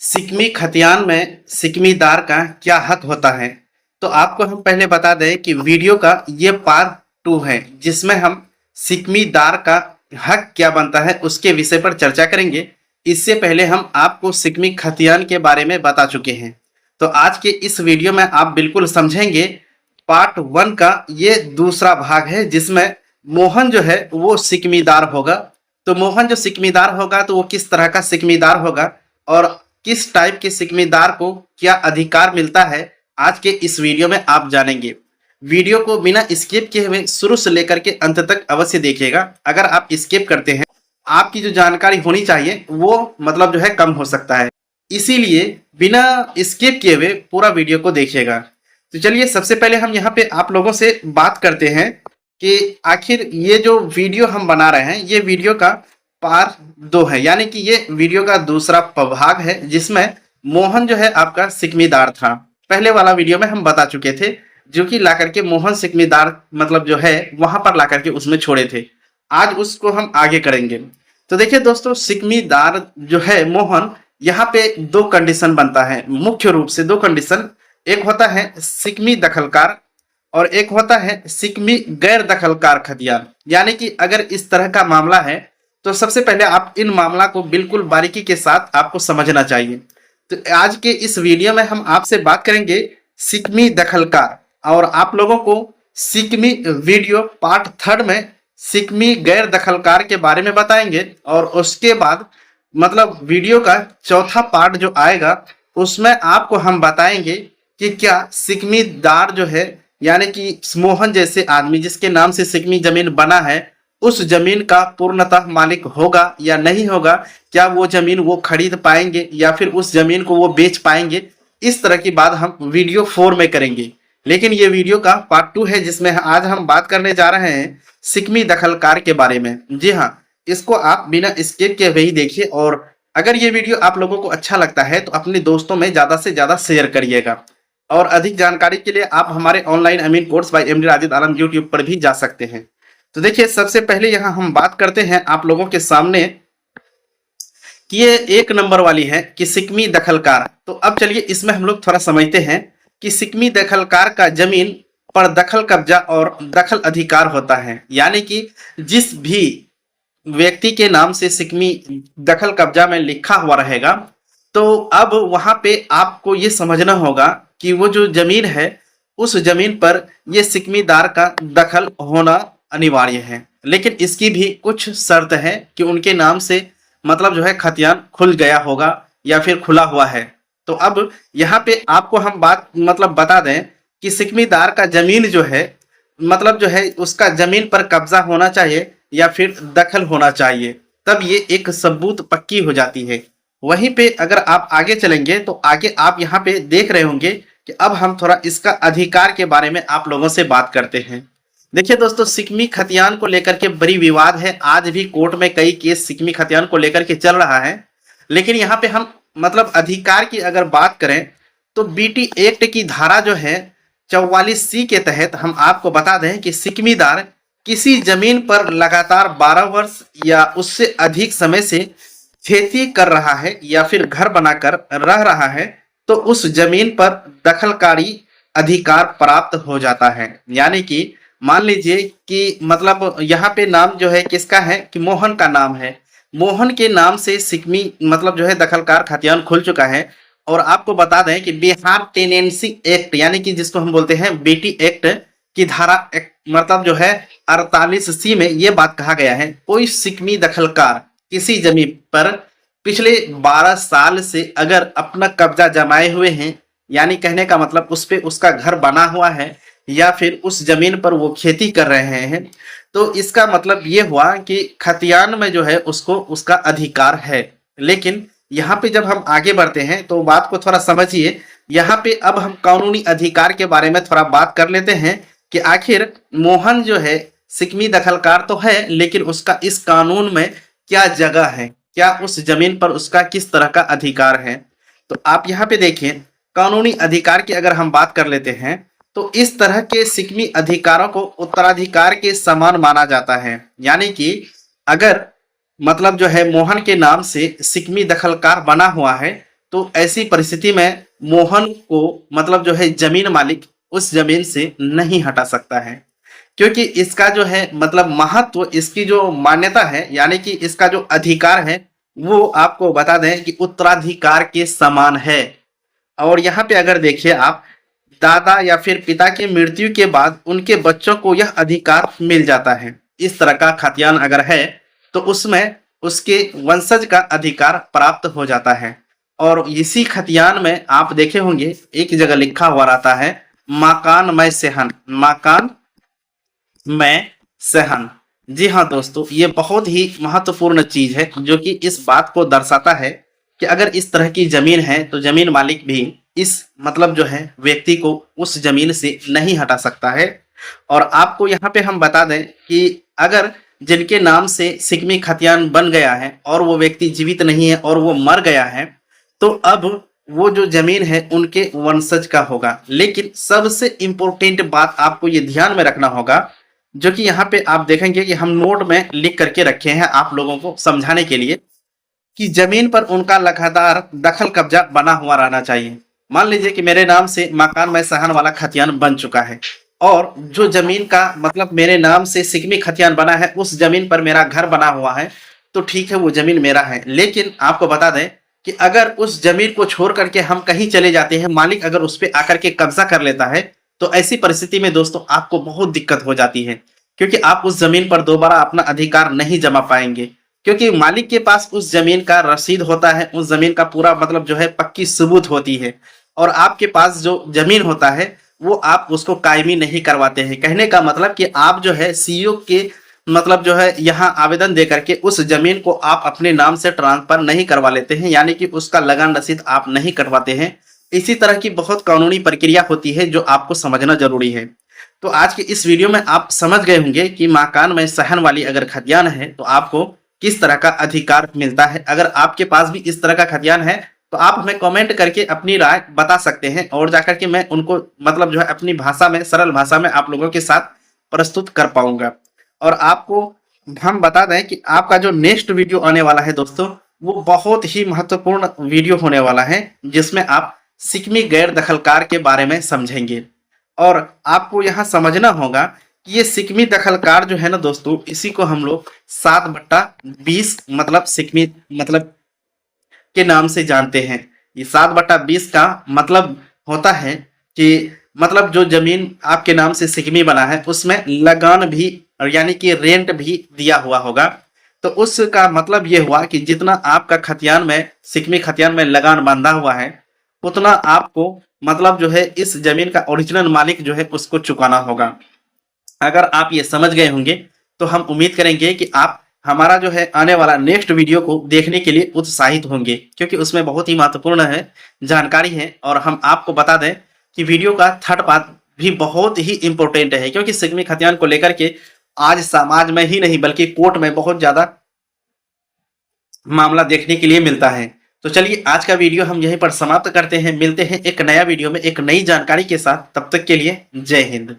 सिकमी खतियान में सिकमीदार का क्या हक होता है। तो आपको हम पहले बता दें कि वीडियो का ये पार्ट 2 है, जिसमें हम सिकमीदार का हक क्या बनता है उसके विषय पर चर्चा करेंगे। इससे पहले हम आपको सिकमी खतियान के बारे में बता चुके हैं। तो आज के इस वीडियो में आप बिल्कुल समझेंगे। पार्ट 1 का ये दूसरा भाग है, जिसमें मोहन जो है वो सिकमीदार होगा। तो मोहन जो सिकमीदार होगा तो वो किस तरह का सिकमीदार होगा और किस टाइप के सिकमीदार को क्या अधिकार मिलता है, आज के इस वीडियो में आप जानेंगे। वीडियो को बिना स्किप किए हुए शुरू से लेकर के अंत तक अवश्य देखिएगा। अगर आप स्किप करते हैं, आपकी जो जानकारी होनी चाहिए वो मतलब जो है कम हो सकता है, इसीलिए बिना स्किप किए हुए पूरा वीडियो को देखिएगा। तो चलिए सबसे पहले हम यहाँ पे आप लोगों से बात करते हैं कि आखिर ये जो वीडियो हम बना रहे हैं ये वीडियो का पार्ट 2 है, यानी कि ये वीडियो का दूसरा भाग है, जिसमें मोहन जो है आपका सिकमीदार था। पहले वाला वीडियो में हम बता चुके थे, जो कि ला करके मोहन सिकमीदार मतलब जो है वहां पर ला करके उसमें छोड़े थे। आज उसको हम आगे करेंगे। तो देखिए दोस्तों, सिकमीदार जो है मोहन, यहाँ पे 2 कंडीशन बनता है, मुख्य रूप से 2 कंडीशन। एक होता है सिकमी दखलकार और एक होता है सिकमी गैर दखलकार खतियान। यानी कि अगर इस तरह का मामला है तो सबसे पहले आप इन मामला को बिल्कुल बारीकी के साथ आपको समझना चाहिए। तो आज के इस वीडियो में हम आपसे बात करेंगे सिकमी दखलकार, और आप लोगों को सिकमी वीडियो पार्ट 3 में सिकमी गैर दखलकार के बारे में बताएंगे। और उसके बाद मतलब वीडियो का चौथा पार्ट जो आएगा उसमें आपको हम बताएंगे कि क्या सिकमीदार जो है, यानी कि मोहन जैसे आदमी जिसके नाम से सिकमी जमीन बना है, उस जमीन का पूर्णतः मालिक होगा या नहीं होगा, क्या वो जमीन वो खरीद पाएंगे या फिर उस जमीन को वो बेच पाएंगे। इस तरह की बात हम वीडियो 4 में करेंगे। लेकिन ये वीडियो का पार्ट 2 है, जिसमें आज हम बात करने जा रहे हैं सिकमी दखलकार के बारे में। जी हाँ, इसको आप बिना स्किप के ही देखिए। और अगर ये वीडियो आप लोगों को अच्छा लगता है तो अपने दोस्तों में ज्यादा से ज्यादा शेयर करिएगा। और अधिक जानकारी के लिए आप हमारे ऑनलाइन अमीन कोर्स बाय एमडी राजिद आलम यूट्यूब पर भी जा सकते हैं। तो देखिए सबसे पहले यहाँ हम बात करते हैं आप लोगों के सामने कि ये 1 नंबर वाली है कि सिकमी दखलकार। तो अब चलिए इसमें हम लोग थोड़ा समझते हैं कि सिकमी दखलकार का जमीन पर दखल कब्जा और दखल अधिकार होता है। यानी कि जिस भी व्यक्ति के नाम से सिकमी दखल कब्जा में लिखा हुआ रहेगा, तो अब वहां पे आपको ये समझना होगा कि वो जो जमीन है उस जमीन पर ये सिकमीदार का दखल होना अनिवार्य है। लेकिन इसकी भी कुछ शर्त है कि उनके नाम से मतलब जो है खतियान खुल गया होगा या फिर खुला हुआ है। तो अब यहाँ पे आपको हम बात मतलब बता दें कि सिकमीदार का जमीन जो है मतलब जो है उसका जमीन पर कब्जा होना चाहिए या फिर दखल होना चाहिए, तब ये एक सबूत पक्की हो जाती है। वहीं पे अगर आप आगे चलेंगे तो आगे आप यहाँ पे देख रहे होंगे कि अब हम थोड़ा इसका अधिकार के बारे में आप लोगों से बात करते हैं। देखिए दोस्तों, सिकमी खतियान को लेकर के बड़ी विवाद है। आज भी कोर्ट में कई केस सिकमी खतियान को लेकर के चल रहा है। लेकिन यहाँ पे हम मतलब अधिकार की अगर बात करें तो बीटी एक्ट की धारा जो है 44C के तहत हम आपको बता दें कि सिकमीदार किसी जमीन पर लगातार 12 वर्ष या उससे अधिक समय से खेती कर रहा है या फिर घर बनाकर रह रहा है, तो उस जमीन पर दखलकारी अधिकार प्राप्त हो जाता है। यानी कि मान लीजिए कि मतलब यहाँ पे नाम जो है किसका है कि मोहन का नाम है। मोहन के नाम से सिकमी मतलब जो है दखलकार खतियान खुल चुका है। और आपको बता दें कि बिहार टेनेंसी एक्ट यानी कि जिसको हम बोलते हैं बीटी एक्ट की धारा मतलब जो है 48C में ये बात कहा गया है, कोई सिकमी दखलकार किसी जमीन पर पिछले 12 साल से अगर अपना कब्जा जमाए हुए हैं, यानी कहने का मतलब उस पे उसका घर बना हुआ है या फिर उस जमीन पर वो खेती कर रहे हैं, तो इसका मतलब ये हुआ कि खतियान में जो है उसको उसका अधिकार है। लेकिन यहाँ पे जब हम आगे बढ़ते हैं तो बात को थोड़ा समझिए। यहाँ पे अब हम कानूनी अधिकार के बारे में थोड़ा बात कर लेते हैं कि आखिर मोहन जो है सिकमी दखलकार तो है, लेकिन उसका इस कानून में क्या जगह है, क्या उस जमीन पर उसका किस तरह का अधिकार है। तो आप यहाँ पे देखिए, कानूनी अधिकार की अगर हम बात कर लेते हैं तो इस तरह के सिकमी अधिकारों को उत्तराधिकार के समान माना जाता है। यानी कि अगर मतलब जो है मोहन के नाम से सिकमी दखलकार बना हुआ है तो ऐसी परिस्थिति में मोहन को मतलब जो है जमीन मालिक उस जमीन से नहीं हटा सकता है, क्योंकि इसका जो है मतलब महत्व, इसकी जो मान्यता है यानी कि इसका जो अधिकार है वो आपको बता दें कि उत्तराधिकार के समान है। और यहाँ पे अगर देखिए आप, दादा या फिर पिता की मृत्यु के बाद उनके बच्चों को यह अधिकार मिल जाता है। इस तरह का खतियान अगर है तो उसमें उसके वंशज का अधिकार प्राप्त हो जाता है। और इसी खतियान में आप देखे होंगे एक जगह लिखा हुआ रहता है माकान मैं सेहन, माकान मैं सहन। जी हाँ दोस्तों, ये बहुत ही महत्वपूर्ण चीज है जो कि इस बात को दर्शाता है कि अगर इस तरह की जमीन है तो जमीन मालिक भी इस मतलब जो है व्यक्ति को उस जमीन से नहीं हटा सकता है। और आपको यहाँ पे हम बता दें कि अगर जिनके नाम से सिकमी खतियान बन गया है और वो व्यक्ति जीवित नहीं है और वो मर गया है, तो अब वो जो जमीन है उनके वंशज का होगा। लेकिन सबसे इंपॉर्टेंट बात आपको ये ध्यान में रखना होगा, जो कि यहाँ पे आप देखेंगे कि हम नोट में लिख करके रखे हैं आप लोगों को समझाने के लिए, कि जमीन पर उनका लगातार दखल कब्जा बना हुआ रहना चाहिए। मान लीजिए कि मेरे नाम से मकान में सहन वाला खतियान बन चुका है और जो जमीन का मतलब मेरे नाम से सिकमी खतियान बना है उस जमीन पर मेरा घर बना हुआ है, तो ठीक है वो जमीन मेरा है। लेकिन आपको बता दें कि अगर उस जमीन को छोड़ करके हम कहीं चले जाते हैं, मालिक अगर उस पर आकर के कब्जा कर लेता है, तो ऐसी परिस्थिति में दोस्तों आपको बहुत दिक्कत हो जाती है, क्योंकि आप उस जमीन पर दोबारा अपना अधिकार नहीं जमा पाएंगे। क्योंकि मालिक के पास उस जमीन का रसीद होता है, उस जमीन का पूरा मतलब जो है पक्की सबूत होती है, और आपके पास जो जमीन होता है वो आप उसको कायमी नहीं करवाते हैं। कहने का मतलब कि आप जो है सीईओ के मतलब जो है यहाँ आवेदन दे करके उस जमीन को आप अपने नाम से ट्रांसफर नहीं करवा लेते हैं, यानी कि उसका लगान रसीद आप नहीं कटवाते हैं। इसी तरह की बहुत कानूनी प्रक्रिया होती है जो आपको समझना जरूरी है। तो आज के इस वीडियो में आप समझ गए होंगे कि मकान में सहन वाली अगर खतियान है तो आपको किस तरह का अधिकार मिलता है। अगर आपके पास भी इस तरह का खतियान है तो आप हमें कमेंट करके अपनी राय बता सकते हैं, और जाकर के मैं उनको मतलब जो है अपनी भाषा में, सरल भाषा में आप लोगों के साथ प्रस्तुत कर पाऊंगा। और आपको हम बता दें कि आपका जो नेक्स्ट वीडियो आने वाला है दोस्तों, वो बहुत ही महत्वपूर्ण वीडियो होने वाला है, जिसमें आप सिकमी गैर दखलकार के बारे में समझेंगे। और आपको यहाँ समझना होगा कि ये सिकमी दखलकार जो है ना दोस्तों, इसी को हम लोग 7/20 मतलब सिकमी मतलब के नाम से जानते हैं। ये 7/20 का मतलब होता है कि मतलब जो जमीन आपके नाम से सिकमी बना है उसमें लगान भी यानी कि रेंट भी दिया हुआ होगा। तो उसका मतलब ये हुआ कि जितना आपका खतियान में सिकमी खतियान में लगान बांधा हुआ है, उतना आपको मतलब जो है इस जमीन का ओरिजिनल मालिक जो है उसको चुकाना होगा। अगर आप ये समझ गए होंगे तो हम उम्मीद करेंगे कि आप हमारा जो है आने वाला नेक्स्ट वीडियो को देखने के लिए उत्साहित होंगे, क्योंकि उसमें बहुत ही महत्वपूर्ण है जानकारी है। और हम आपको बता दें कि वीडियो का थर्ड पार्ट भी बहुत ही इंपॉर्टेंट है, क्योंकि सिकमी खतियान को लेकर के आज समाज में ही नहीं बल्कि कोर्ट में बहुत ज्यादा मामला देखने के लिए मिलता है। तो चलिए आज का वीडियो हम यहीं पर समाप्त करते हैं। मिलते हैं एक नया वीडियो में एक नई जानकारी के साथ। तब तक के लिए जय हिंद।